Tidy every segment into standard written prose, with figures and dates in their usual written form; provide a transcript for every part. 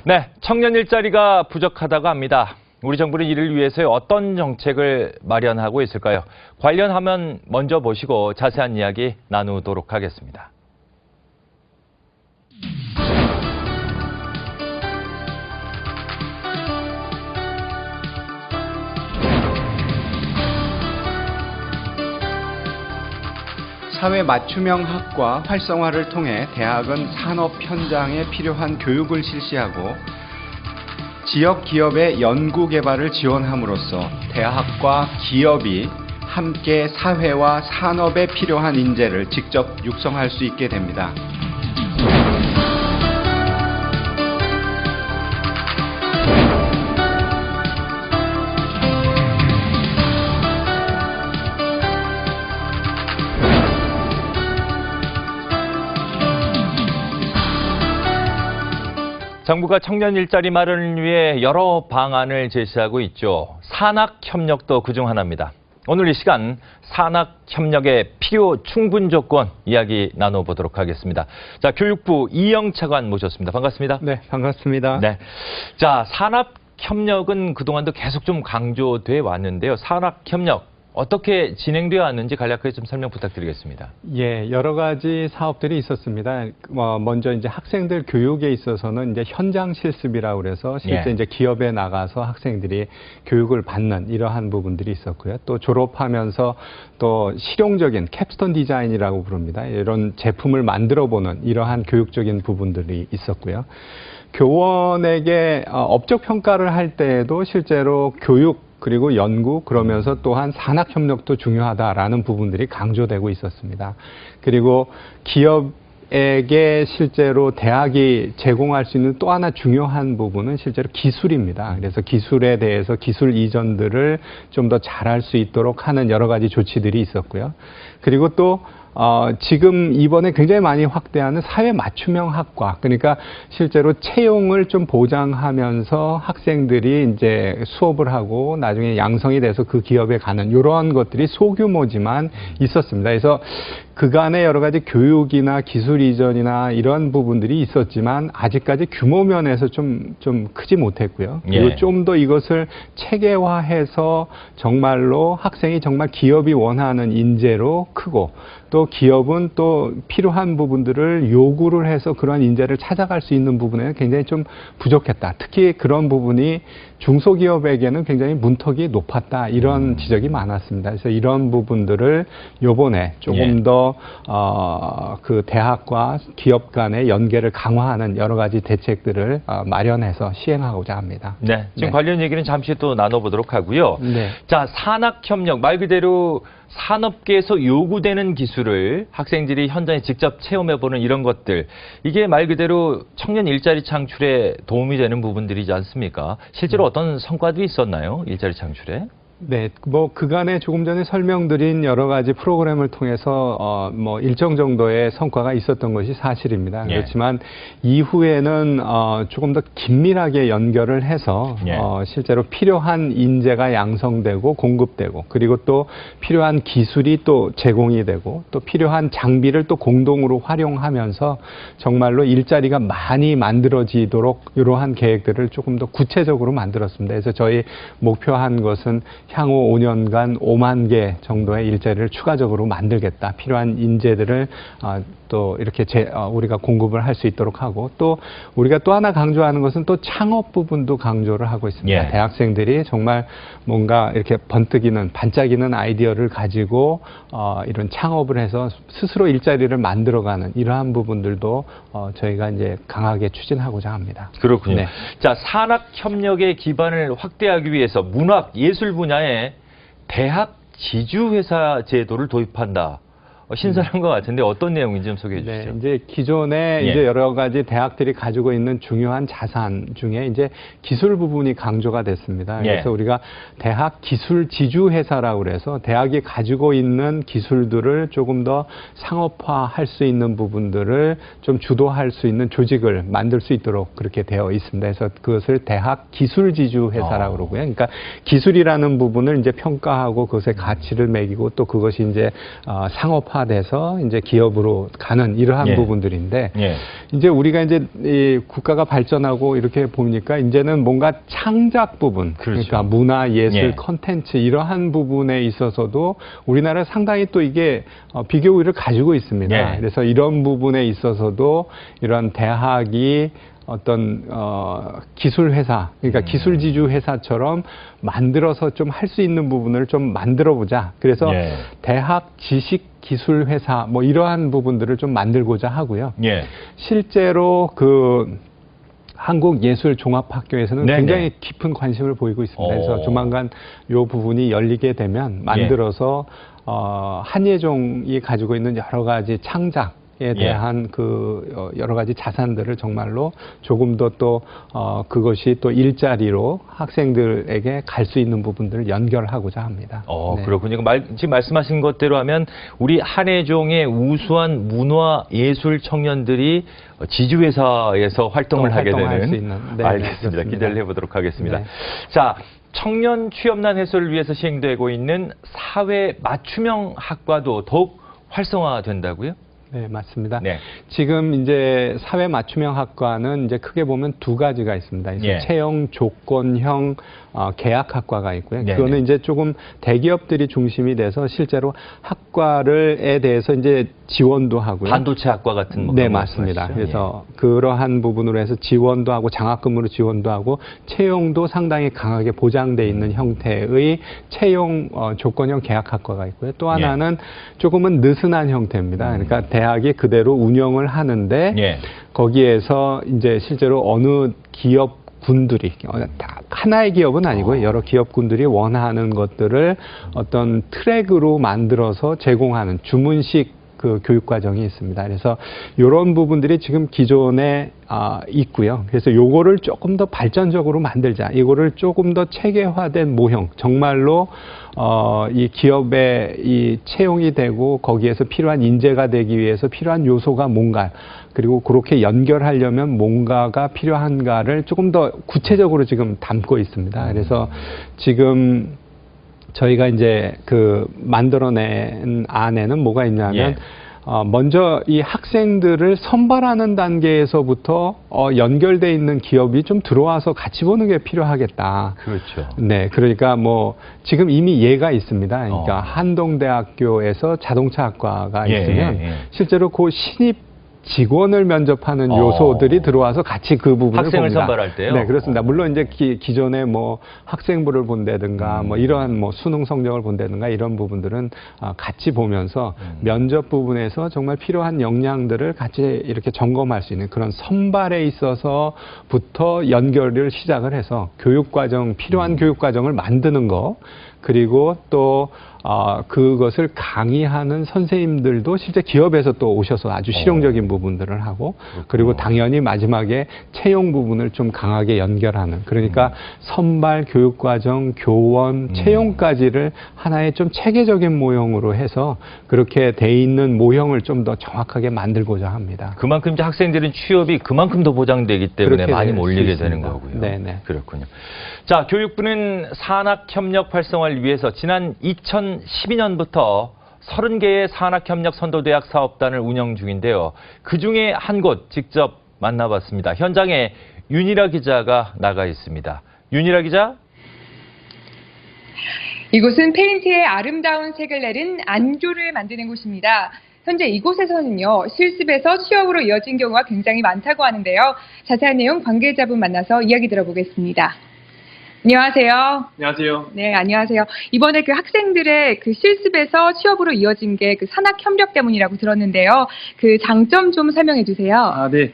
네, 청년 일자리가 부족하다고 합니다. 우리 정부는 이를 위해서 어떤 정책을 마련하고 있을까요? 관련 화면 먼저 보시고 자세한 이야기 나누도록 하겠습니다. 사회 맞춤형 학과 활성화를 통해 대학은 산업 현장에 필요한 교육을 실시하고 지역 기업의 연구 개발을 지원함으로써 대학과 기업이 함께 사회와 산업에 필요한 인재를 직접 육성할 수 있게 됩니다. 정부가 청년 일자리 마련을 위해 여러 방안을 제시하고 있죠. 산학협력도 그중 하나입니다. 오늘 이 시간 산학협력의 필요 충분 조건 이야기 나눠보도록 하겠습니다. 자, 교육부 이영 차관 모셨습니다. 반갑습니다. 네, 반갑습니다. 네. 자, 산학협력은 그동안도 계속 좀 강조돼 왔는데요. 산학협력 어떻게 진행되어 왔는지 간략하게 좀 설명 부탁드리겠습니다. 예, 여러 가지 사업들이 있었습니다. 먼저 이제 학생들 교육에 있어서는 이제 현장 실습이라고 그래서 실제 예. 이제 기업에 나가서 학생들이 교육을 받는 이러한 부분들이 있었고요. 또 졸업하면서 또 실용적인 캡스톤 디자인이라고 부릅니다. 이런 제품을 만들어 보는 이러한 교육적인 부분들이 있었고요. 교원에게 업적 평가를 할 때에도 실제로 교육 그리고 연구, 그러면서 또한 산학협력도 중요하다라는 부분들이 강조되고 있었습니다. 그리고 기업에게 실제로 대학이 제공할 수 있는 또 하나 중요한 부분은 실제로 기술입니다. 그래서 기술에 대해서 기술 이전들을 좀 더 잘할 수 있도록 하는 여러 가지 조치들이 있었고요. 그리고 또 지금 이번에 굉장히 많이 확대하는 사회 맞춤형 학과, 그러니까 실제로 채용을 좀 보장하면서 학생들이 이제 수업을 하고 나중에 양성이 돼서 그 기업에 가는 이러한 것들이 소규모지만 있었습니다. 그래서 그간의 여러 가지 교육이나 기술 이전이나 이런 부분들이 있었지만 아직까지 규모 면에서 좀 크지 못했고요. 그리고 예. 좀 더 이것을 체계화해서 정말로 학생이 정말 기업이 원하는 인재로 크고 또 기업은 또 필요한 부분들을 요구를 해서 그러한 인재를 찾아갈 수 있는 부분에는 굉장히 좀 부족했다. 특히 그런 부분이 중소기업에게는 굉장히 문턱이 높았다. 이런 지적이 많았습니다. 그래서 이런 부분들을 요번에 조금 더 그 대학과 기업 간의 연계를 강화하는 여러 가지 대책들을 마련해서 시행하고자 합니다. 네, 지금 네. 관련 얘기는 잠시 또 나눠보도록 하고요. 네. 자, 산학협력 말 그대로 산업계에서 요구되는 기술을 학생들이 현장에 직접 체험해보는 이런 것들, 이게 말 그대로 청년 일자리 창출에 도움이 되는 부분들이지 않습니까? 실제로 어떤 성과들이 있었나요? 일자리 창출에? 네, 뭐 그간에 조금 전에 설명드린 여러 가지 프로그램을 통해서 뭐 일정 정도의 성과가 있었던 것이 사실입니다. 예. 그렇지만 이후에는 조금 더 긴밀하게 연결을 해서 예. 실제로 필요한 인재가 양성되고 공급되고 그리고 또 필요한 기술이 또 제공이 되고 또 필요한 장비를 또 공동으로 활용하면서 정말로 일자리가 많이 만들어지도록 이러한 계획들을 조금 더 구체적으로 만들었습니다. 그래서 저희 목표한 것은 향후 5년간 5만 개 정도의 일자리를 추가적으로 만들겠다. 필요한 인재들을 또 이렇게 우리가 공급을 할 수 있도록 하고 또 우리가 또 하나 강조하는 것은 또 창업 부분도 강조를 하고 있습니다. 예. 대학생들이 정말 뭔가 이렇게 번뜩이는 반짝이는 아이디어를 가지고 이런 창업을 해서 스스로 일자리를 만들어가는 이러한 부분들도 저희가 이제 강하게 추진하고자 합니다. 그렇군요. 네. 자, 산학협력의 기반을 확대하기 위해서 문학, 예술 분야에 대학 지주회사 제도를 도입한다. 신선한 것 같은데 어떤 내용인지 좀 소개해 주시죠. 네, 이제 기존에 예. 이제 여러 가지 대학들이 가지고 있는 중요한 자산 중에 이제 기술 부분이 강조가 됐습니다. 예. 그래서 우리가 대학 기술 지주 회사라고 그래서 대학이 가지고 있는 기술들을 조금 더 상업화할 수 있는 부분들을 좀 주도할 수 있는 조직을 만들 수 있도록 그렇게 되어 있습니다. 그래서 그것을 대학 기술 지주 회사라고 그러고요. 그러니까 기술이라는 부분을 이제 평가하고 그것의 가치를 매기고 또 그것이 이제 상업화 산업화돼서 이제 기업으로 가는 이러한 예. 부분들인데 예. 이제 우리가 이제 이 국가가 발전하고 이렇게 보니까 이제는 뭔가 창작 부분, 그렇죠. 그러니까 문화, 예술, 예. 콘텐츠 이러한 부분에 있어서도 우리나라 상당히 또 이게 비교 우위를 가지고 있습니다. 예. 그래서 이런 부분에 있어서도 이런 대학이 어떤 기술 회사, 그러니까 기술 지주 회사처럼 만들어서 좀 할 수 있는 부분을 좀 만들어 보자. 그래서 예. 대학 지식 기술 회사 뭐 이러한 부분들을 좀 만들고자 하고요. 예. 실제로 그 한국예술종합학교에서는 네네. 굉장히 깊은 관심을 보이고 있습니다. 그래서 조만간 이 부분이 열리게 되면 만들어서 한예종이 가지고 있는 여러 가지 창작에 대한 그 여러 가지 자산들을 정말로 조금 더 또 그것이 또 일자리로 학생들에게 갈 수 있는 부분들을 연결하고자 합니다. 네. 그렇군요. 지금 말씀하신 것대로 하면 우리 한예종의 우수한 문화 예술 청년들이 지주회사에서 활동을 하게 활동할 수 되는. 있는. 네, 알겠습니다. 그렇습니다. 기대를 해보도록 하겠습니다. 네. 자, 청년 취업난 해소를 위해서 시행되고 있는 사회 맞춤형 학과도 더욱 활성화된다고요? 네, 맞습니다. 네. 지금 이제 사회 맞춤형 학과는 이제 크게 보면 두 가지가 있습니다. 그래서 예. 채용 조건형 계약 학과가 있고요. 네네. 그거는 이제 조금 대기업들이 중심이 돼서 실제로 학과를에 대해서 이제 지원도 하고요. 반도체 학과 같은 뭐 네, 그런 맞습니다. 말씀하시죠? 그래서 그러한 부분으로 해서 지원도 하고 장학금으로 지원도 하고 채용도 상당히 강하게 보장돼 있는 형태의 채용 조건형 계약학과가 있고요. 또 하나는 조금은 느슨한 형태입니다. 그러니까 대학이 그대로 운영을 하는데 예. 거기에서 이제 실제로 어느 기업 군들이 다 하나의 기업은 아니고요. 여러 기업군들이 원하는 것들을 어떤 트랙으로 만들어서 제공하는 주문식 그 교육 과정이 있습니다. 그래서 이런 부분들이 지금 기존에 있고요. 그래서 요거를 조금 더 발전적으로 만들자. 이거를 조금 더 체계화된 모형, 정말로 이 기업에 이 채용이 되고 거기에서 필요한 인재가 되기 위해서 필요한 요소가 뭔가, 그리고 그렇게 연결하려면 뭔가가 필요한가를 조금 더 구체적으로 지금 담고 있습니다. 그래서 지금 저희가 이제 그 만들어낸 안에는 뭐가 있냐면 먼저 이 학생들을 선발하는 단계에서부터 연결돼 있는 기업이 좀 들어와서 같이 보는 게 필요하겠다. 그렇죠. 네, 그러니까 뭐 지금 이미 예가 있습니다. 그러니까 한동대학교에서 자동차학과가 있으면 실제로 그 신입 직원을 면접하는 요소들이 들어와서 같이 그 부분을 학생을 봅니다. 선발할 때요? 네, 그렇습니다. 물론 이제 기존에 뭐 학생부를 본다든가 뭐 이러한 뭐 수능 성적을 본다든가 이런 부분들은 같이 보면서 면접 부분에서 정말 필요한 역량들을 같이 이렇게 점검할 수 있는 그런 선발에 있어서부터 연결을 시작을 해서 교육과정, 필요한 교육과정을 만드는 거, 그리고 또 그것을 강의하는 선생님들도 실제 기업에서 또 오셔서 아주 실용적인 부분들을 하고, 그리고 당연히 마지막에 채용 부분을 좀 강하게 연결하는, 그러니까 선발, 교육과정, 교원, 채용까지를 하나의 좀 체계적인 모형으로 해서 그렇게 돼 있는 모형을 좀 더 정확하게 만들고자 합니다. 그만큼 이제 학생들은 취업이 그만큼 더 보장되기 때문에 그렇게 많이 될 몰리게 수 되는 있습니다. 거고요. 네네. 그렇군요. 자, 교육부는 산학협력 활성화를 위해서 지난 2012년부터 30개의 산학협력 선도대학 사업단을 운영 중인데요. 그중에 한 곳 직접 만나봤습니다. 현장에 윤희라 기자가 나가 있습니다. 윤희라 기자. 이곳은 페인트에 아름다운 색을 내린 안교를 만드는 곳입니다. 현재 이곳에서는요, 실습에서 취업으로 이어진 경우가 굉장히 많다고 하는데요. 자세한 내용 관계자분 만나서 이야기 들어보겠습니다. 안녕하세요. 안녕하세요. 네, 안녕하세요. 이번에 그 학생들의 그 실습에서 취업으로 이어진 게 그 산학협력 때문이라고 들었는데요. 그 장점 좀 설명해 주세요. 네.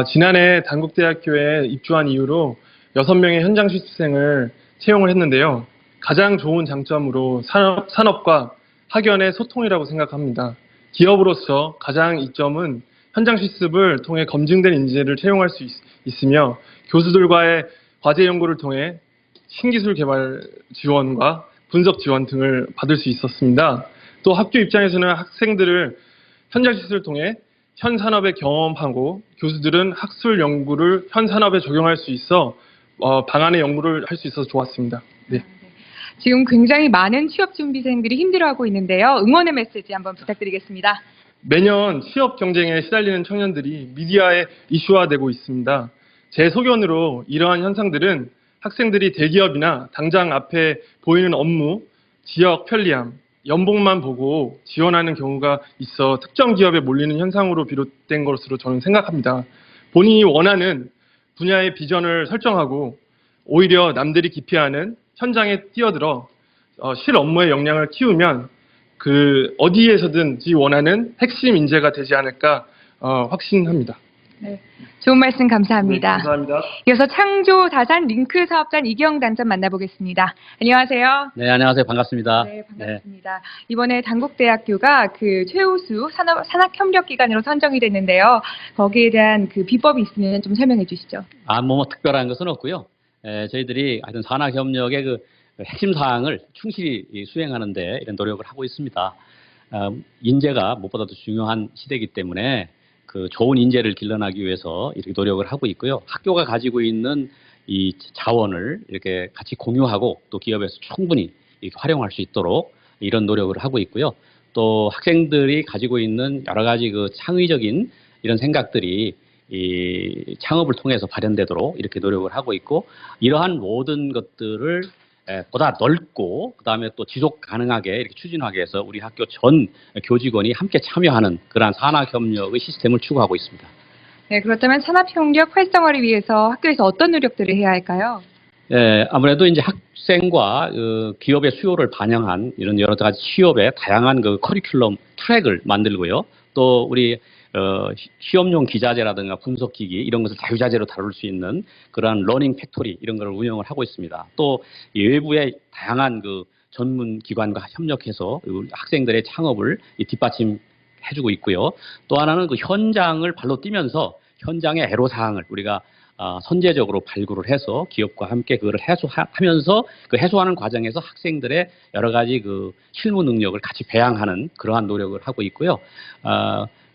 지난해 단국대학교에 입주한 이후로 6명의 현장 실습생을 채용을 했는데요. 가장 좋은 장점으로 산업과 학연의 소통이라고 생각합니다. 기업으로서 가장 이점은 현장 실습을 통해 검증된 인재를 채용할 수 있으며 교수들과의 과제 연구를 통해 신기술 개발 지원과 분석 지원 등을 받을 수 있었습니다. 또 학교 입장에서는 학생들을 현장 실습을 통해 현 산업에 경험하고 교수들은 학술 연구를 현 산업에 적용할 수 있어 방안의 연구를 할 수 있어서 좋았습니다. 네. 지금 굉장히 많은 취업준비생들이 힘들어하고 있는데요. 응원의 메시지 한번 부탁드리겠습니다. 매년 취업 경쟁에 시달리는 청년들이 미디어에 이슈화되고 있습니다. 제 소견으로 이러한 현상들은 학생들이 대기업이나 당장 앞에 보이는 업무, 지역 편리함, 연봉만 보고 지원하는 경우가 있어 특정 기업에 몰리는 현상으로 비롯된 것으로 저는 생각합니다. 본인이 원하는 분야의 비전을 설정하고 오히려 남들이 기피하는 현장에 뛰어들어 실 업무의 역량을 키우면 그 어디에서든지 원하는 핵심 인재가 되지 않을까 확신합니다. 네, 좋은 말씀 감사합니다. 네, 감사합니다. 이어서 창조 다산 링크 사업단 이경 단장 만나보겠습니다. 안녕하세요. 네, 안녕하세요. 반갑습니다. 네, 반갑습니다. 이번에 단국대학교가 그 최우수 산학협력기관으로 선정이 됐는데요. 거기에 대한 그 비법이 있으면 좀 설명해 주시죠. 뭐 특별한 것은 없고요. 저희들이 하여튼 산학협력의 그 핵심 사항을 충실히 수행하는데 이런 노력을 하고 있습니다. 인재가 무엇보다도 중요한 시대이기 때문에 그 좋은 인재를 길러내기 위해서 이렇게 노력을 하고 있고요. 학교가 가지고 있는 이 자원을 이렇게 같이 공유하고 또 기업에서 충분히 이렇게 활용할 수 있도록 이런 노력을 하고 있고요. 또 학생들이 가지고 있는 여러 가지 그 창의적인 이런 생각들이 이 창업을 통해서 발현되도록 이렇게 노력을 하고 있고, 이러한 모든 것들을 보다 넓고 그다음에 또 지속 가능하게 이렇게 추진하기 위해서 우리 학교 전 교직원이 함께 참여하는 그러한 산학협력의 시스템을 추구하고 있습니다. 네, 그렇다면 산업협력 활성화를 위해서 학교에서 어떤 노력들을 해야 할까요? 아무래도 이제 학생과 기업의 수요를 반영한 이런 여러 가지 취업의 다양한 그 커리큘럼 트랙을 만들고요. 또 우리 시험용 기자재라든가 분석기기 이런 것을 자유자재로 다룰 수 있는 그러한 러닝 팩토리 이런 걸 운영을 하고 있습니다. 또 외부의 다양한 그 전문 기관과 협력해서 학생들의 창업을 뒷받침해주고 있고요. 또 하나는 그 현장을 발로 뛰면서 현장의 애로사항을 우리가 선제적으로 발굴을 해서 기업과 함께 그거를 해소하면서 그 해소하는 과정에서 학생들의 여러 가지 그 실무 능력을 같이 배양하는 그러한 노력을 하고 있고요.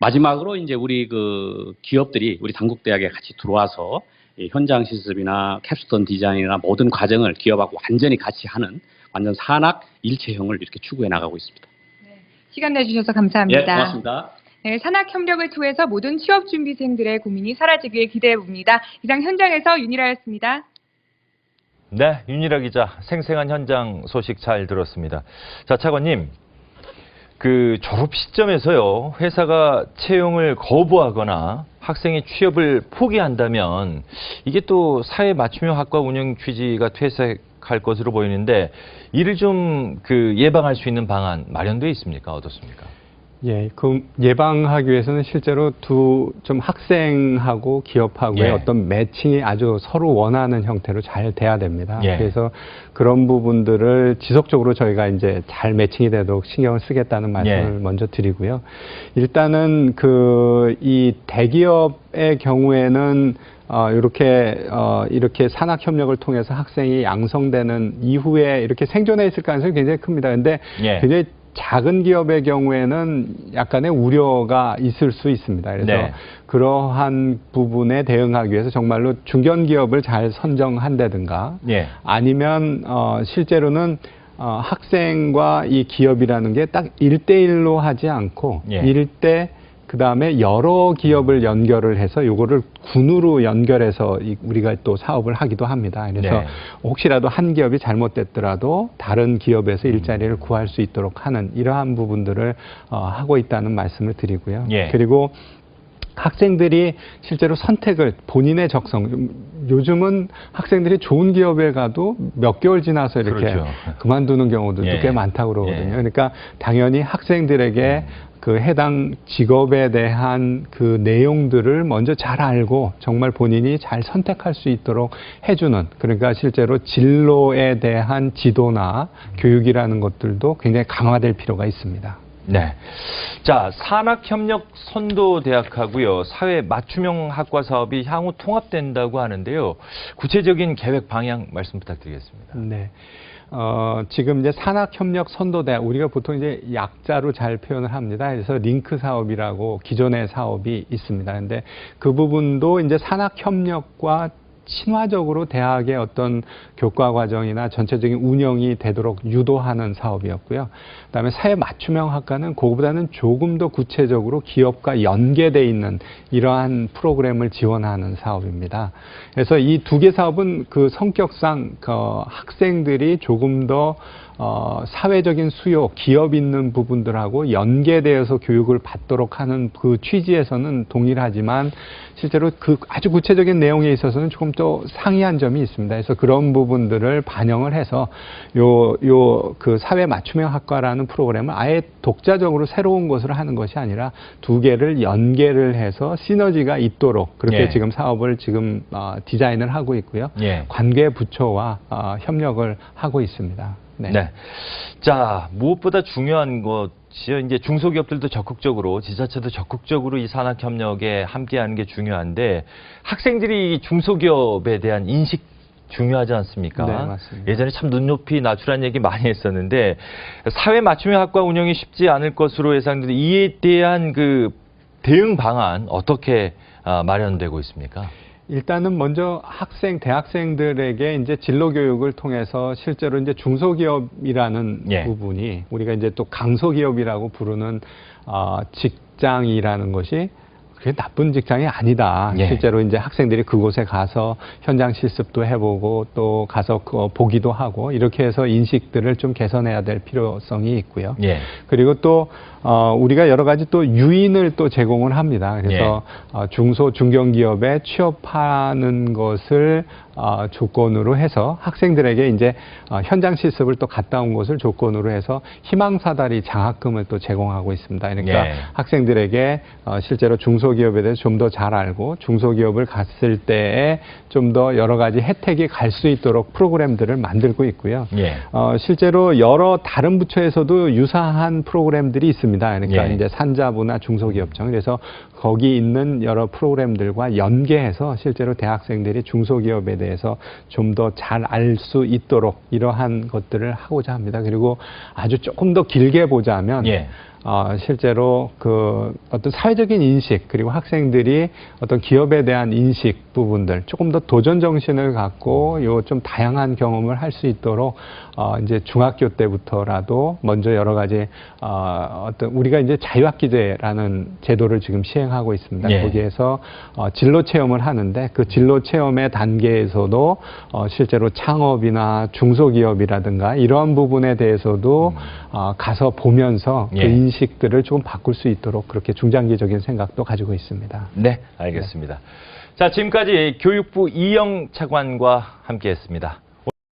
마지막으로 이제 우리 그 기업들이 우리 단국대학에 같이 들어와서 이 현장 실습이나 캡스톤 디자인이나 모든 과정을 기업하고 완전히 같이 하는 완전 산학 일체형을 이렇게 추구해 나가고 있습니다. 네, 시간 내주셔서 감사합니다. 예, 고맙습니다. 네, 산학협력을 통해서 모든 취업준비생들의 고민이 사라지길 기대해 봅니다. 이상 현장에서 윤희라였습니다. 네, 윤희라 기자, 생생한 현장 소식 잘 들었습니다. 자, 차관님, 그 졸업 시점에서요, 회사가 채용을 거부하거나 학생이 취업을 포기한다면 이게 또 사회 맞춤형 학과 운영 취지가 퇴색할 것으로 보이는데, 이를 좀 그 예방할 수 있는 방안 마련돼 있습니까? 어떻습니까? 예, 그 예방하기 위해서는 실제로 좀 학생하고 기업하고의 예. 어떤 매칭이 아주 서로 원하는 형태로 잘 돼야 됩니다. 예. 그래서 그런 부분들을 지속적으로 저희가 이제 잘 매칭이 되도록 신경을 쓰겠다는 말씀을 예. 먼저 드리고요. 일단은 이 대기업의 경우에는 이렇게 산학협력을 통해서 학생이 양성되는 이후에 이렇게 생존해 있을 가능성이 굉장히 큽니다. 근데 예. 굉장히 작은 기업의 경우에는 약간의 우려가 있을 수 있습니다. 그래서 네. 그러한 부분에 대응하기 위해서 정말로 중견기업을 잘 선정한다든가 예. 아니면 실제로는 학생과 이 기업이라는 게 딱 1대1로 하지 않고 예. 그다음에 여러 기업을 연결을 해서 요거를 군으로 연결해서 우리가 또 사업을 하기도 합니다. 그래서 네. 혹시라도 한 기업이 잘못됐더라도 다른 기업에서 일자리를 구할 수 있도록 하는 이러한 부분들을 하고 있다는 말씀을 드리고요. 예. 그리고 학생들이 실제로 선택을 본인의 적성, 요즘은 학생들이 좋은 기업에 가도 몇 개월 지나서 이렇게 그렇죠. 그만두는 경우들도 예. 꽤 많다고 그러거든요. 예. 그러니까 당연히 학생들에게 그 해당 직업에 대한 그 내용들을 먼저 잘 알고 정말 본인이 잘 선택할 수 있도록 해주는, 그러니까 실제로 진로에 대한 지도나 교육이라는 것들도 굉장히 강화될 필요가 있습니다. 네. 자, 산학협력 선도대학하고요, 사회 맞춤형 학과 사업이 향후 통합된다고 하는데요. 구체적인 계획 방향 말씀 부탁드리겠습니다. 네. 지금 이제 산학협력 선도대학, 우리가 보통 이제 약자로 잘 표현을 합니다. 그래서 링크 사업이라고 기존의 사업이 있습니다. 근데 그 부분도 이제 산학협력과 친화적으로 대학의 어떤 교과 과정이나 전체적인 운영이 되도록 유도하는 사업이었고요. 그다음에 사회 맞춤형 학과는 그거보다는 조금 더 구체적으로 기업과 연계돼 있는 이러한 프로그램을 지원하는 사업입니다. 그래서 이 두 개 사업은 그 성격상 학생들이 조금 더 사회적인 수요, 기업 있는 부분들하고 연계되어서 교육을 받도록 하는 그 취지에서는 동일하지만 실제로 그 아주 구체적인 내용에 있어서는 조금 더 상이한 점이 있습니다. 그래서 그런 부분들을 반영을 해서 그 사회 맞춤형 학과라는 프로그램을 아예 독자적으로 새로운 것을 하는 것이 아니라 두 개를 연계를 해서 시너지가 있도록 그렇게 예. 지금 사업을 지금 디자인을 하고 있고요. 예. 관계 부처와 협력을 하고 있습니다. 네. 네. 자, 무엇보다 중요한 것이요. 이제 중소기업들도 적극적으로, 지자체도 적극적으로 이 산학협력에 함께하는 게 중요한데 학생들이 이 중소기업에 대한 인식 중요하지 않습니까? 네, 맞습니다. 예전에 참 눈높이 낮추라는 얘기 많이 했었는데 사회 맞춤형 학과 운영이 쉽지 않을 것으로 예상되는데 이에 대한 그 대응 방안 어떻게 마련되고 있습니까? 일단은 먼저 대학생들에게 이제 진로 교육을 통해서 실제로 이제 중소기업이라는 예. 부분이 우리가 이제 또 강소기업이라고 부르는 직장이라는 것이 그게 나쁜 직장이 아니다. 예. 실제로 이제 학생들이 그곳에 가서 현장 실습도 해보고 또 가서 보기도 하고 이렇게 해서 인식들을 좀 개선해야 될 필요성이 있고요. 예. 그리고 또 우리가 여러 가지 또 유인을 또 제공을 합니다. 그래서 중견기업에 취업하는 것을 조건으로 해서 학생들에게 이제 현장 실습을 또 갔다 온 것을 조건으로 해서 희망사다리 장학금을 또 제공하고 있습니다. 그러니까 예. 학생들에게 실제로 중소기업에 대해서 좀 더 잘 알고 중소기업을 갔을 때에 좀 더 여러 가지 혜택이 갈 수 있도록 프로그램들을 만들고 있고요. 예. 실제로 여러 다른 부처에서도 유사한 프로그램들이 있습니다. 그러니까 예. 이제 산자부나 중소기업청 그래서 거기 있는 여러 프로그램들과 연계해서 실제로 대학생들이 중소기업에 대해서 좀 더 잘 알 수 있도록 이러한 것들을 하고자 합니다. 그리고 아주 조금 더 길게 보자면 예. 실제로 그 어떤 사회적인 인식 그리고 학생들이 어떤 기업에 대한 인식 부분들 조금 더 도전 정신을 갖고 요 좀 다양한 경험을 할 수 있도록 이제 중학교 때부터라도 먼저 여러 가지 어떤 우리가 이제 자유학기제라는 제도를 지금 시행하고 있습니다. 예. 거기에서 진로 체험을 하는데 그 진로 체험의 단계에서도 실제로 창업이나 중소기업이라든가 이러한 부분에 대해서도 가서 보면서 예. 그 인식들을 조금 바꿀 수 있도록 그렇게 중장기적인 생각도 가지고 있습니다. 네, 알겠습니다. 자, 지금까지 교육부 이영 차관과 함께했습니다.